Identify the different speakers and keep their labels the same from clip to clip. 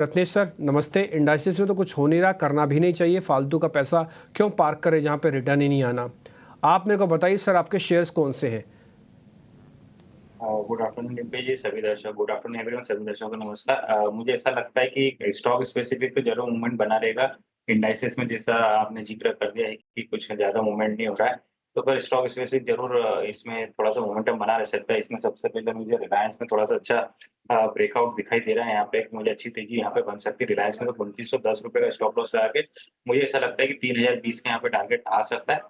Speaker 1: Ratnesh sir नमस्ते। Industries में तो कुछ हो नहीं रहा, करना भी नहीं चाहिए, फालतू का पैसा क्यों पार्क करें जहां पे रिटर्न ही नहीं आना। आप मेरे को बताइए सर, आपके शेयर्स कौन से हैं?
Speaker 2: गुड आफ्टरनून डिम्पी जी, सभी दर्शक गुड आफ्टरनून एवरीवन, सभी दर्शकों को नमस्कार। मुझे ऐसा लगता है कि स्टॉक स्पेसिफिक तो जरूर मूवमेंट बना रहेगा। इंडाइसेस में जैसा आपने जिक्र कर दिया है कि कुछ ज़्यादा मूवमेंट नहीं हो रहा है, तो पर स्टॉक स्पेसिफिक जरूर इसमें थोड़ा-सा मोमेंटम बना रह सकता है। इसमें सबसे पहले मुझे रिलायंस में थोड़ा-सा अच्छा ब्रेकआउट दिखाई दे रहा है। यहाँ पे एक मुझे अच्छी तेज़ी यहाँ पे बन सकती है। रिलायंस में तो ₹2910 का स्टॉप लॉस लगा के मुझे ऐसा लगता है कि 3020 का यहाँ पे टारगेट आ सकता है।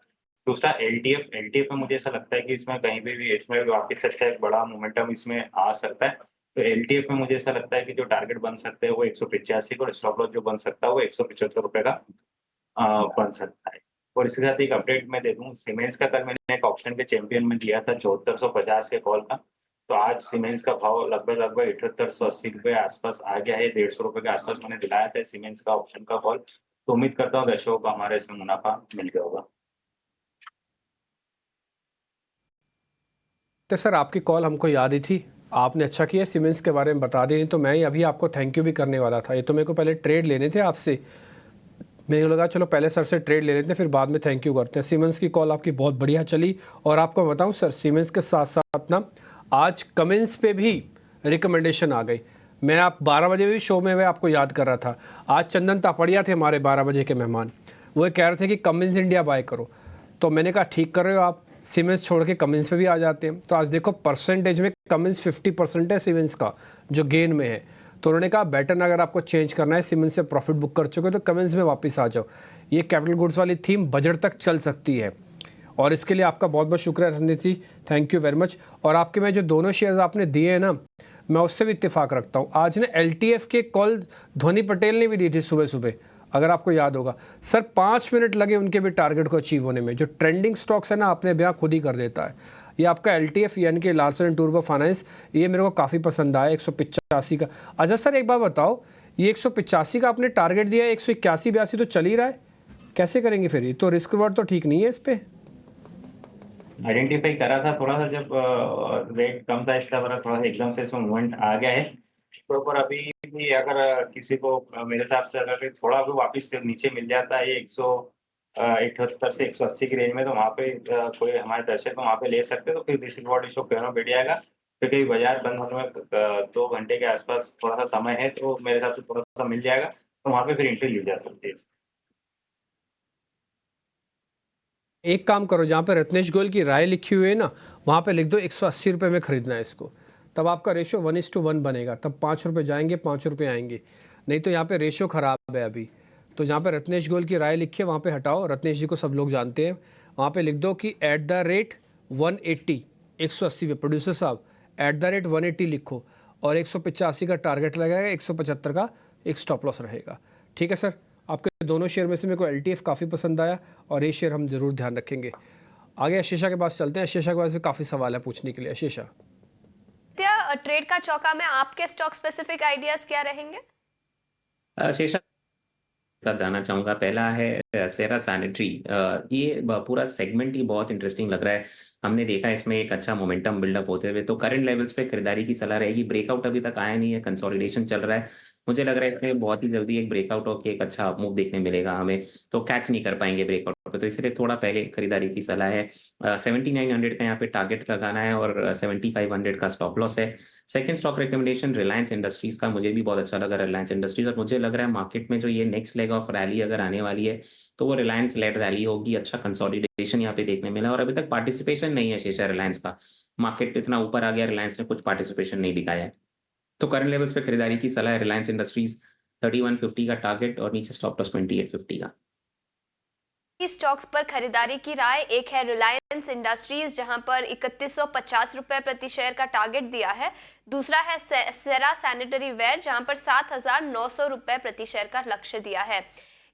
Speaker 2: दूसरा एलटीएफ एलटीएफ में मुझे ऐसा लगता है कि इसमें कहीं पे भी इसमें वापस अच्छा एक बड़ा मोमेंटम इसमें आ सकता है। तो एलटीएफ में मुझे ऐसा लगता है कि जो टारगेट बन सकते हैं वो 185 का, और स्टॉप लॉस जो बन सकता है वो ₹175 का बन सकता है। और इसके साथ एक अपडेट मैं दे दूँ, सीमेंस का कल मैंने एक ऑप्शन के चैंपियन में दिया था 7450 के कॉल का। तो आज सीमेंस का भाव लगभग 7880 रुपए आसपास आ गया है। ₹150 के आसपास मैंने दिलाया था सीमेंस का ऑप्शन का कॉल। तो उम्मीद करता हूँ दर्शकों को हमारे इसमें मुनाफा मिल गया होगा।
Speaker 1: तो सर आपकी कॉल हमको याद ही थी, आपने अच्छा किया सीमेंस के बारे में बता दी, नहीं तो मैं ही अभी आपको थैंक यू भी करने वाला था। ये तो मेरे को पहले ट्रेड लेने थे आपसे, मेरे को लगा चलो पहले सर से ट्रेड ले लेते हैं फिर बाद में थैंक यू करते हैं। सीमेंस की कॉल आपकी बहुत बढ़िया चली। और आपको बताऊं सर, सीमेंस के साथ साथ ना आज कमिंस पे भी रिकमेंडेशन आ गई। मैं आप 12 बजे भी शो में मैं आपको याद कर रहा था। आज चंदन तापड़िया थे हमारे 12 बजे के मेहमान, वो कह रहे थे कि कमिंस इंडिया बाय करो। तो मैंने कहा ठीक कर रहे हो आप, सीमेंस छोड़ के कमिंस पे भी आ जाते हैं। तो आज देखो परसेंटेज में कमिंस 50% है सीमेंस का जो गेन में है। तो उन्होंने कहा बेटर अगर आपको चेंज करना है, सीमेंस से प्रॉफिट बुक कर चुके हो तो कमेंस में वापस आ जाओ। ये कैपिटल गुड्स वाली थीम बजट तक चल सकती है और इसके लिए आपका बहुत बहुत शुक्रिया रंजीत जी, थैंक यू वेरी मच। और आपके में जो दोनों शेयर्स आपने दिए हैं ना, मैं उससे भी इत्तेफाक रखता हूँ। आज ने एलटीएफ के कॉल धोनी पटेल ने भी दी थी सुबह सुबह, अगर आपको याद होगा सर। 5 मिनट लगे उनके भी टारगेट को अचीव होने में। जो ट्रेंडिंग स्टॉक्स है ना, अपने बयां खुद ही कर देता है। ये आपका एलटीएफ यानी कि लार्सन एंड टूब्रो फाइनेंस, ये मेरे को काफ़ी पसंद आया 185 का। अच्छा सर एक बात बताओ, ये 185 का आपने टारगेट दिया है, 181-82 तो चल ही रहा है, कैसे करेंगे फिर? ये तो रिस्क वर्ड तो ठीक नहीं है इस पे।
Speaker 2: आइडेंटिफाई करा था थोड़ा सा जब रेट कम था, इसका बड़ा थोड़ा सा एकदम से इसमें मूवमेंट आ गया है। तो पर अभी भी अगर किसी को मेरे हिसाब से अगर थोड़ा भी वापस से नीचे मिल जाता है ये 178 से 180 की रेंज में, तो वहाँ पे कोई हमारे दर्शक वहाँ पे ले सकते हैं। तो फिर रिस्क रिवॉर्ड इशू क्यों ना बैठ जाएगा, क्योंकि बाजार बंद होने में 2 घंटे के आसपास थोड़ा सा समय है, तो मेरे हिसाब से थोड़ा सा मिल जाएगा, तो वहाँ पे फिर एंट्री ली जा सकती है।
Speaker 1: एक काम करो, जहाँ पे रत्नेश गोयल की राय लिखी हुई है ना, वहाँ पे लिख दो 180 रुपये में खरीदना है इसको। तब आपका रेशो 1:1 बनेगा, तब 5 रुपये जाएंगे 5 रुपये आएंगे। नहीं तो यहाँ पे रेशो ख़राब है अभी। तो जहाँ पे रत्नेश गोयल की राय लिखी है वहाँ पे हटाओ, रत्नेश जी को सब लोग जानते हैं। वहाँ पे लिख दो कि @180, 180 पे प्रोड्यूसर साहब @180 लिखो, और 185 का टारगेट लगाएगा, 175 का एक स्टॉप लॉस रहेगा। ठीक है सर, आपके दोनों शेयर में से मेरे को एलटीएफ काफ़ी पसंद आया और ये शेयर हम जरूर ध्यान रखेंगे। आगे आशीषा के पास चलते हैं। आशीषा के पास भी काफ़ी सवाल है पूछने के लिए। आशीषा,
Speaker 3: ट्रेड का चौका में आपके स्टॉक स्पेसिफिक आइडियाज क्या रहेंगे?
Speaker 4: शीर्षक साथ जाना चाहूँगा। पहला है सेरा सैनिटरी। ये पूरा सेगमेंट ही बहुत इंटरेस्टिंग लग रहा है। हमने देखा इसमें एक अच्छा मोमेंटम बिल्डअप होते हुए, तो करंट लेवल्स पे खरीदारी की सलाह रहेगी। ब्रेकआउट अभी तक आया नहीं है, कंसोलिडेशन चल रहा है। मुझे लग रहा है इसमें बहुत ही जल्दी एक ब्रेकआउट होकर एक अच्छा मूव देखने मिलेगा हमें, तो कैच नहीं कर पाएंगे ब्रेकआउट पे, तो इसलिए थोड़ा पहले खरीदारी की सलाह है। 7900 का यहाँ पे टारगेट लगाना है और 7500 का स्टॉप लॉस है। Second stock recommendation Reliance industries का, मुझे भी बहुत अच्छा लगा रिलायंस इंडस्ट्रीज, और मुझे लग रहा है मार्केट में जो ये नेक्स्ट लेग ऑफ रैली अगर आने वाली है तो वो रिलायंस लेड रैली होगी। अच्छा कंसोलिडेशन यहाँ पे देखने मिला, और अभी तक पार्टिसिपेशन नहीं है शेषा रिलायंस का। मार्केट इतना ऊपर आ गया, रिलायंस ने कुछ पार्टिसिपेशन नहीं दिखाया है। तो करंट लेवल्स पे खरीदारी की सलाह है। रिलायंस इंडस्ट्रीज 3150 का टारगेट और नीचे स्टॉप लॉस 2850 का।
Speaker 3: स्टॉक्स पर खरीदारी की राय, एक है रिलायंस इंडस्ट्रीज जहां पर 3150 रुपए प्रति शेयर का टारगेट दिया है। दूसरा है सेरा सैनिटरी वेयर जहां पर 7900 रुपए प्रति शेयर का लक्ष्य दिया है।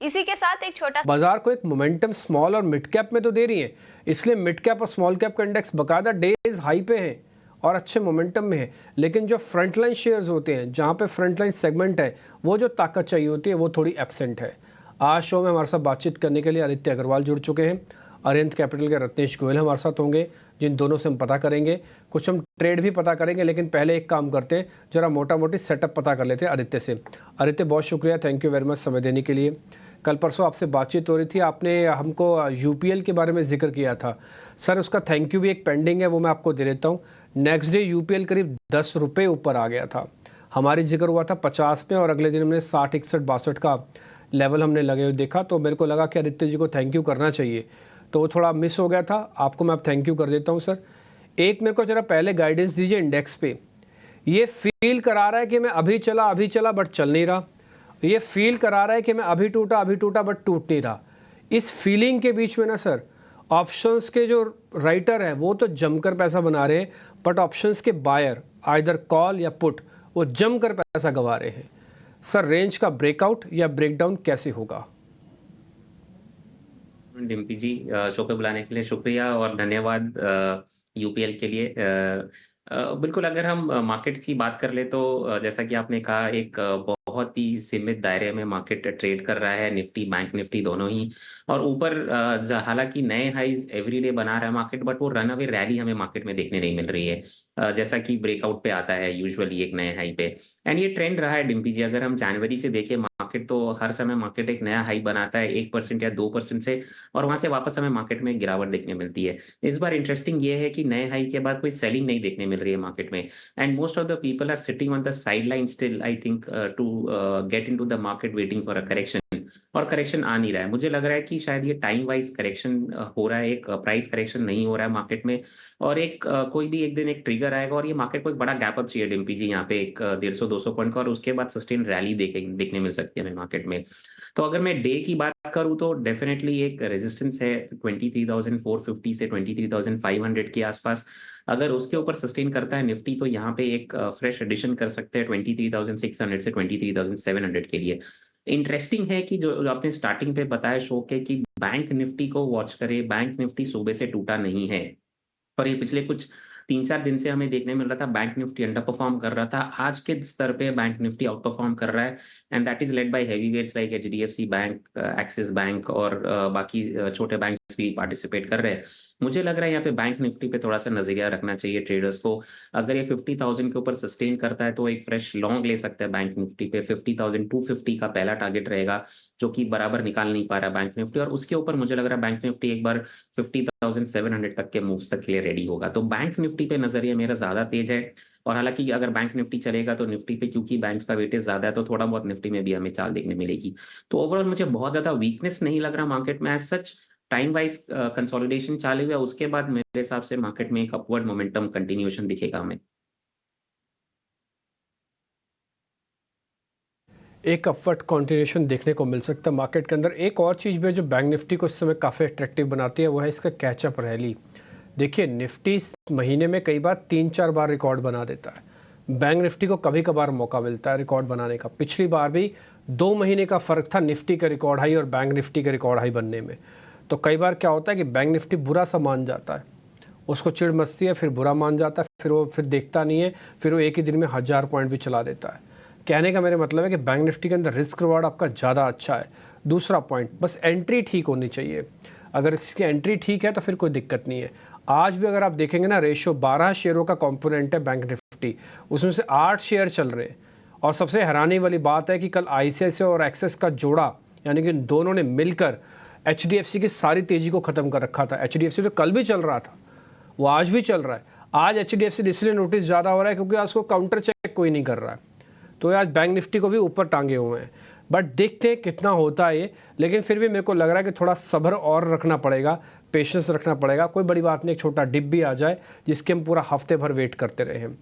Speaker 3: इसी के साथ एक छोटा
Speaker 1: बाजार को एक मोमेंटम स्मॉल और मिड कैप में तो दे रही है, इसलिए मिड कैप और स्मॉल कैप का इंडेक्स बकायदा डेज हाई पे है और अच्छे मोमेंटम में है। लेकिन जो फ्रंटलाइन शेयर्स होते हैं, जहाँ पे फ्रंटलाइन सेगमेंट है, वो जो ताकत चाहिए होती है वो थोड़ी एब्सेंट है। आज शो में हमारे साथ बातचीत करने के लिए आदित्य अग्रवाल जुड़ चुके हैं। अरिहंत कैपिटल के रत्नेश गोयल हमारे साथ होंगे। जिन दोनों से हम पता करेंगे, कुछ हम ट्रेड भी पता करेंगे, लेकिन पहले एक काम करते हैं, जरा मोटा मोटी सेटअप पता कर लेते हैं आदित्य से। आदित्य बहुत शुक्रिया, थैंक यू वेरी मच समय देने के लिए। कल परसों आपसे बातचीत हो रही थी, आपने हमको यूपीएल के बारे में जिक्र किया था सर, उसका थैंक यू भी एक पेंडिंग है, वो मैं आपको दे देता हूँ। नेक्स्ट डे यूपीएल करीब 10 रुपये ऊपर आ गया था, हमारी जिक्र हुआ था 50 में और अगले दिन हमने 60, 61, 62 का लेवल हमने लगे हुए देखा, तो मेरे को लगा कि आदित्य जी को थैंक यू करना चाहिए, तो वो थोड़ा मिस हो गया था, आपको मैं अब थैंक यू कर देता हूँ सर। एक मेरे को जरा पहले गाइडेंस दीजिए इंडेक्स पे, ये फील करा रहा है कि मैं अभी चला बट चल नहीं रहा, ये फील करा रहा है कि मैं अभी टूटा बट टूट नहीं रहा। इस फीलिंग के बीच में ना सर, ऑप्शंस के जो राइटर हैं वो तो जमकर पैसा बना रहे हैं, बट ऑप्शंस के बायर आइदर कॉल या पुट वो जमकर पैसा गंवा रहे हैं। सर रेंज का ब्रेकआउट या ब्रेकडाउन कैसे होगा?
Speaker 4: डिम्पी जी, शो पे बुलाने के लिए शुक्रिया और धन्यवाद यूपीएल के लिए। बिल्कुल, अगर हम मार्केट की बात कर ले तो जैसा कि आपने कहा, एक बहुत ही सीमित दायरे में मार्केट ट्रेड कर रहा है, निफ्टी बैंक निफ्टी दोनों ही, और ऊपर हालांकि नए हाइज एवरीडे बना रहा है मार्केट, बट वो रन अवे रैली हमें मार्केट में देखने नहीं मिल रही है, जैसा कि ब्रेकआउट पे आता है यूजुअली एक नए हाई पे। एंड ये ट्रेंड रहा है डिम्पी जी, अगर हम जनवरी से देखें मार्केट, तो हर समय मार्केट एक नया हाई बनाता है 1% या 2% से, और वहां से वापस हमें मार्केट में गिरावट देखने मिलती है। इस बार इंटरेस्टिंग ये है कि नए हाई के बाद कोई सेलिंग नहीं देखने मिल रही है मार्केट में, and most of the people are sitting on the side line still, I think, to get into the market waiting for a correction, और करेक्शन आ नहीं रहा है। मुझे लग रहा है कि शायद ये टाइम वाइज करेक्शन हो रहा है, एक प्राइस करेक्शन नहीं हो रहा है मार्केट में, और एक कोई भी एक दिन एक ट्रिगर आएगा और ये मार्केट को एक बड़ा गैप अप चाहिए डिम्पी जी, यहाँ पे एक 150-200 पॉइंट का, और उसके बाद सस्टेन रैली देखने मिल सकती है हमें मार्केट में। तो अगर मैं डे की बात करूं तो डेफिनेटली एक रेजिस्टेंस है 23,450 से 23,500 के आसपास, अगर उसके ऊपर सस्टेन करता है निफ्टी तो यहाँ पे एक फ्रेश एडिशन कर सकते हैं 23,600 से 23,700 के लिए। इंटरेस्टिंग है कि जो आपने स्टार्टिंग पे बताया शो के, कि बैंक निफ्टी को वॉच करे, बैंक निफ्टी सुबह से टूटा नहीं है, और ये पिछले कुछ 3-4 दिन से हमें देखने मिल रहा था बैंक निफ्टी अंडर परफॉर्म कर रहा था, आज के स्तर पे बैंक निफ्टी आउट परफॉर्म कर रहा है, and that is led by heavy weights like HDFC bank, Axis bank, और बाकी छोटे बैंक भी पार्टिसिपेट कर रहे हैं। मुझे लग रहा है यहाँ पे बैंक निफ्टी पे थोड़ा सा नजरिया रखना चाहिए ट्रेडर्स को, अगर ये 50,000 के ऊपर सस्टेन करता है तो एक फ्रेश लॉन्ग ले सकता है बैंक निफ्टी पे। 50,250 का पहला टारगेट रहेगा, जो कि बराबर निकाल नहीं पा रहा बैंक निफ्टी, और उसके ऊपर मुझे लग रहा है बैंक निफ्टी एक बार 50,700 तक के मूव्स तक के लिए रेडी होगा। तो बैंक निफ्टी पे नजरिया मेरा ज्यादा तेज है, और हालांकि अगर बैंक निफ्टी चलेगा तो निफ्टी पे क्योंकि बैंक्स का वेटेज ज्यादा है तो थोड़ा बहुत निफ्टी में भी हमें चाल देखने मिलेगी। तो ओवरऑल मुझे बहुत ज्यादा वीकनेस नहीं लग रहा मार्केट में as such. Time wise consolidation चालू हुआ, उसके बाद मेरे हिसाब से मार्केट में एक अपवर्ड मोमेंटम कंटिन्यूएशन दिखेगा हमें।
Speaker 1: एक अपवर्ड कंटिन्यूएशन देखने को मिल सकता है मार्केट के अंदर। एक और चीज़ भी है जो बैंक निफ्टी को इस समय काफ़ी अट्रैक्टिव बनाती है, वो है इसका कैचअप रैली। देखिए निफ्टी इस महीने में कई बार 3-4 बार रिकॉर्ड बना देता है, बैंक निफ्टी को कभी कभार मौका मिलता है रिकॉर्ड बनाने का। पिछली बार भी 2 महीने का फ़र्क था निफ्टी का रिकॉर्ड हाई और बैंक निफ्टी का रिकॉर्ड हाई बनने में। तो कई बार क्या होता है कि बैंक निफ्टी बुरा सा मान जाता है, उसको चिढ़ मचती है, फिर बुरा मान जाता है, फिर देखता नहीं है, फिर वो एक ही दिन में 1000 पॉइंट भी चला देता है। कहने का मेरा मतलब है कि बैंक निफ्टी के अंदर रिस्क रिवार्ड आपका ज़्यादा अच्छा है। दूसरा पॉइंट, बस एंट्री ठीक होनी चाहिए। अगर इसकी एंट्री ठीक है तो फिर कोई दिक्कत नहीं है। आज भी अगर आप देखेंगे ना, रेशियो 12 शेयरों का कंपोनेंट है बैंक निफ्टी, उसमें से 8 शेयर चल रहे हैं। और सबसे हैरानी वाली बात है कि कल आईसीआईसीआई और एक्सिस का जोड़ा, यानी कि दोनों ने मिलकर एचडीएफसी की सारी तेज़ी को ख़त्म कर रखा था। एचडीएफसी तो कल भी चल रहा था, वो आज भी चल रहा है। आज एचडीएफसी इसलिए नोटिस ज़्यादा हो रहा है क्योंकि आज को काउंटर चेक कोई नहीं कर रहा है, तो आज बैंक निफ्टी को भी ऊपर टांगे हुए हैं। बट देखते हैं कितना होता है ये, लेकिन फिर भी मेरे को लग रहा है कि थोड़ा सब्र और रखना पड़ेगा, पेशेंस रखना पड़ेगा। कोई बड़ी बात नहीं, एक छोटा डिप भी आ जाए जिसके हम पूरा हफ्ते भर वेट करते रहे हैं।